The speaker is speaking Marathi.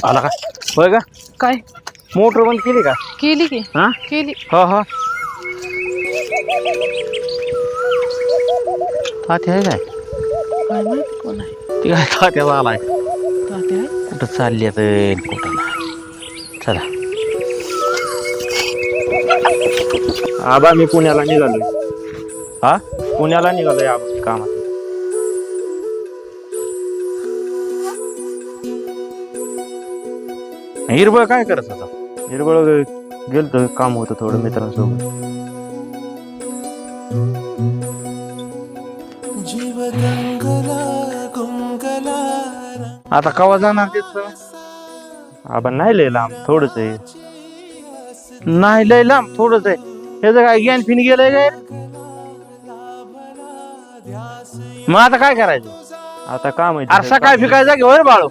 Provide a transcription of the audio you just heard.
आला का? होय का? काय मोटर बंद केली का? केली की हा केली. हो हो. तात्या आहे काय? काय माहिती कोण आहे. ती काय तात्याला आलाय. तात्या आहे. कुठं चालली आता कुठं नाही. चला आबा मी पुण्याला निघालोय. हा पुण्याला निघालोय आबा कामात. हिरबळ काय करत होता? हिरबळ गेलतो काम होतं थोडं मित्रांसोबत. आता कवा जाणार तिथं? आबा नाही लय लांब थोडंच आहे. नाही लय लांब थोडंच आहे. हे जर काय ज्ञान फिन गेलंय काय? मग आता काय करायचं? आता काम आहे. सकाळी फिकाय जागे होय बाळू.